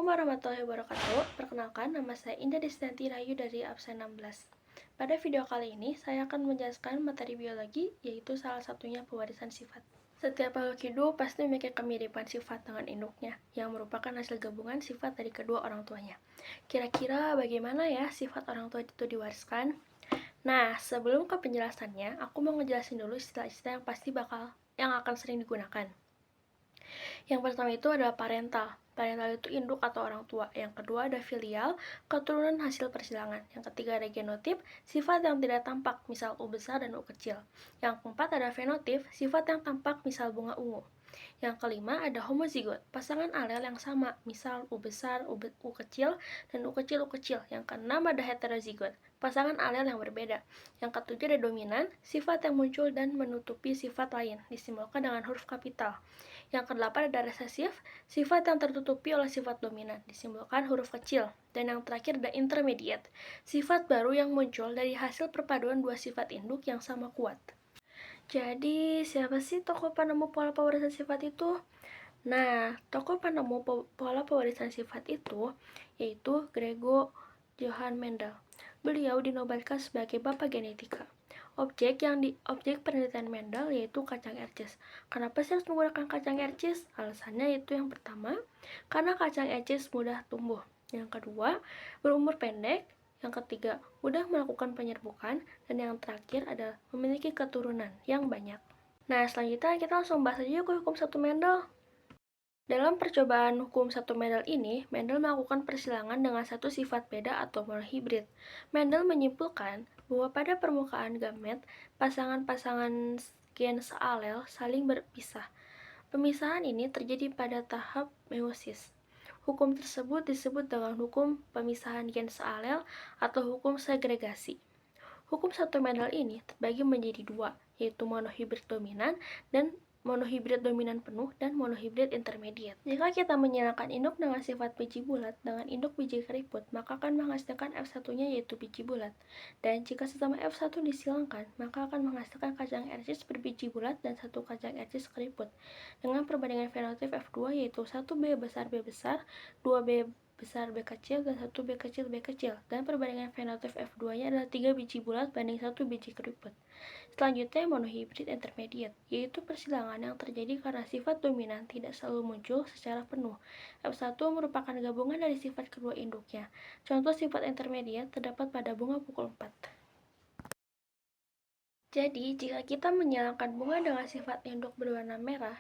warahmatullahi wabarakatuh. Perkenalkan, nama saya Indah Destianti Rayu dari absen 16. Pada video kali ini, saya akan menjelaskan materi biologi, yaitu salah satunya pewarisan sifat. Setiap makhluk hidup pasti memiliki kemiripan sifat dengan induknya, yang merupakan hasil gabungan sifat dari kedua orang tuanya. Kira-kira bagaimana ya sifat orang tua itu diwariskan? Nah, sebelum ke penjelasannya, aku mau ngejelasin dulu istilah-istilah yang akan sering digunakan. Yang pertama itu adalah parental. Parental itu induk atau orang tua. Yang kedua ada filial, keturunan hasil persilangan. Yang ketiga ada genotip, sifat yang tidak tampak, misal U besar dan U kecil. Yang keempat ada fenotip, sifat yang tampak, misal bunga ungu. Yang kelima ada homozigot, pasangan alel yang sama, misal U besar, U kecil, dan U kecil, U kecil. Yang keenam ada heterozigot, pasangan alel yang berbeda. Yang ketujuh ada dominan, sifat yang muncul dan menutupi sifat lain, disimbolkan dengan huruf kapital. Yang kedelapan ada resesif, sifat yang tertutupi oleh sifat dominan, disimbolkan huruf kecil. Dan yang terakhir ada intermediate, sifat baru yang muncul dari hasil perpaduan dua sifat induk yang sama kuat. Jadi, siapa sih tokoh penemu pola pewarisan sifat itu? Nah, tokoh penemu pola pewarisan sifat itu yaitu Gregor Johann Mendel. Beliau dinobatkan sebagai bapak genetika. Objek penelitian Mendel yaitu kacang ercis. Kenapa sih harus menggunakan kacang ercis? Alasannya yaitu yang pertama, karena kacang ercis mudah tumbuh. Yang kedua, berumur pendek. Yang ketiga, mudah melakukan penyerbukan. Dan yang terakhir adalah memiliki keturunan yang banyak. Nah, selanjutnya kita langsung bahas aja ke hukum satu Mendel. Dalam percobaan hukum satu Mendel ini, Mendel melakukan persilangan dengan satu sifat beda atau monohibrid. Mendel menyimpulkan bahwa pada permukaan gamet, pasangan-pasangan gen sealel saling berpisah. Pemisahan ini terjadi pada tahap meiosis. Hukum tersebut disebut dengan hukum pemisahan gen sealel atau hukum segregasi. Hukum satu Mendel ini terbagi menjadi dua, yaitu monohibrid dominan dan monohibrid dominan penuh dan monohibrid intermediate. Jika kita menyilangkan induk dengan sifat biji bulat dengan induk biji keriput, maka akan menghasilkan F1-nya yaitu biji bulat. Dan jika sesama F1 disilangkan, maka akan menghasilkan kacang ercis berbiji bulat dan satu kacang ercis keriput. Dengan perbandingan fenotip F2 yaitu 1B besar B besar, 2B besar B kecil dan 1 B kecil B kecil, dan perbandingan fenotip F2-nya adalah 3 biji bulat banding 1 biji keriput. Selanjutnya monohibrid intermediate, yaitu persilangan yang terjadi karena sifat dominan tidak selalu muncul secara penuh. F1 merupakan gabungan dari sifat kedua induknya. Contoh sifat intermediate terdapat pada bunga pukul 4. Jadi, jika kita menyilangkan bunga dengan sifat induk berwarna merah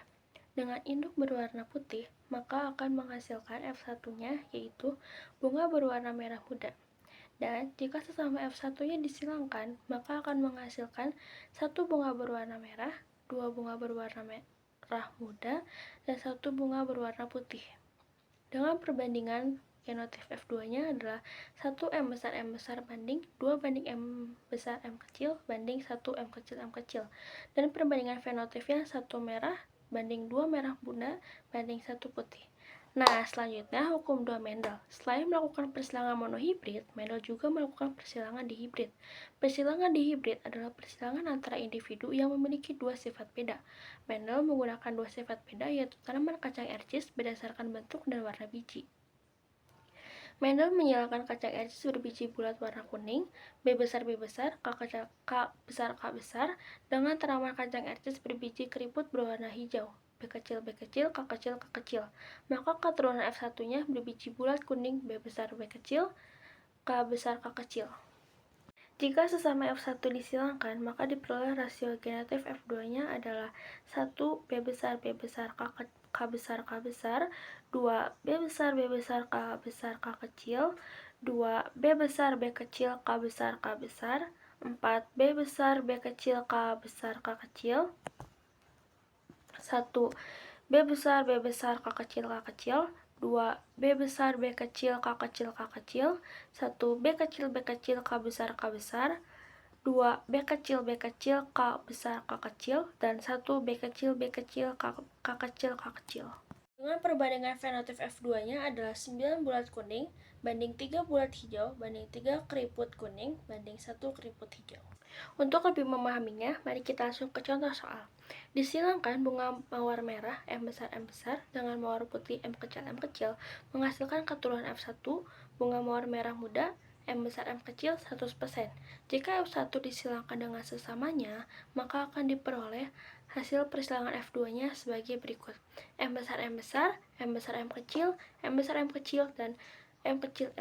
dengan induk berwarna putih, maka akan menghasilkan F1-nya yaitu bunga berwarna merah muda. Dan jika sesama F1-nya disilangkan, maka akan menghasilkan satu bunga berwarna merah, dua bunga berwarna merah muda, dan satu bunga berwarna putih. Dengan perbandingan genotip F2-nya adalah 1 M besar banding 2 banding M besar M kecil banding 1 M kecil. Dan perbandingan fenotipnya 1 merah banding 2 merah muda banding 1 putih. Nah, selanjutnya hukum 2 Mendel. Selain melakukan persilangan monohibrid, Mendel juga melakukan persilangan dihibrid. Persilangan dihibrid adalah persilangan antara individu yang memiliki dua sifat beda. Mendel menggunakan dua sifat beda yaitu tanaman kacang ercis berdasarkan bentuk dan warna biji. Mendel menyilangkan kacang ercis berbiji bulat warna kuning, B besar K besar, dengan tanaman kacang ercis berbiji keriput berwarna hijau, B kecil, K kecil. Maka keturunan F1-nya berbiji bulat kuning, B besar, K besar, K kecil. Jika sesama F1 disilangkan, maka diperoleh rasio genotip F2-nya adalah 1 B besar, K besar, 2 B besar, K besar, K kecil, 2 B besar, B kecil, K besar, 4 B besar, B kecil, K besar, K kecil, 1 B besar, K kecil, 2 B besar, B kecil, K kecil, 1 B kecil, K besar, 2 B kecil, K besar, K kecil, dan 1 B kecil, K kecil. Dengan perbandingan fenotip F2-nya adalah 9 bulat kuning banding 3 bulat hijau banding 3 keriput kuning banding 1 keriput hijau. Untuk lebih memahaminya, mari kita langsung ke contoh soal. Disilangkan bunga mawar merah M besar dengan mawar putih M kecil menghasilkan keturunan F1, bunga mawar merah muda M besar M kecil 100%. Jika F1 disilangkan dengan sesamanya, maka akan diperoleh hasil persilangan F2-nya sebagai berikut. M besar M besar, M besar M kecil, M besar M kecil, dan M kecil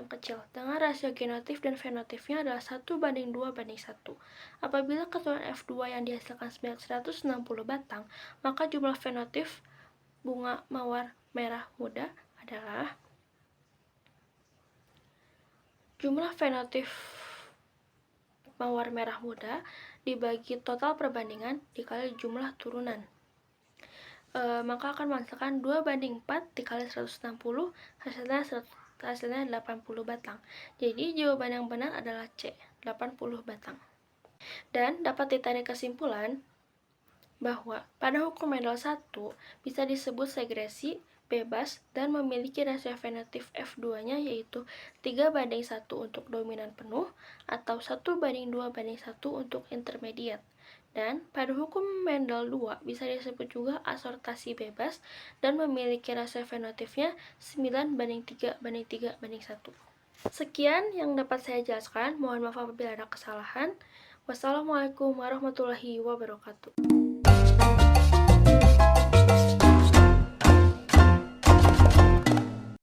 dengan rasio genotif dan fenotipnya adalah 1:2:1. Apabila keturunan F2 yang dihasilkan sebanyak 160 batang, maka jumlah fenotip bunga mawar merah muda adalah jumlah fenotip mawar merah muda dibagi total perbandingan dikali jumlah turunan. Maka akan menghasilkan 2:4 dikali 160, hasilnya 80 batang. Jadi jawaban yang benar adalah C, 80 batang. Dan dapat ditarik kesimpulan bahwa pada hukum Mendel 1 bisa disebut segresi bebas dan memiliki rasio fenotip F2-nya yaitu 3:1 untuk dominan penuh atau 1:2:1 untuk intermediate. Dan pada hukum Mendel 2 bisa disebut juga asortasi bebas dan memiliki rasio fenotipnya 9:3:3:1. Sekian yang dapat saya jelaskan, mohon maaf apabila ada kesalahan. Wassalamualaikum warahmatullahi wabarakatuh.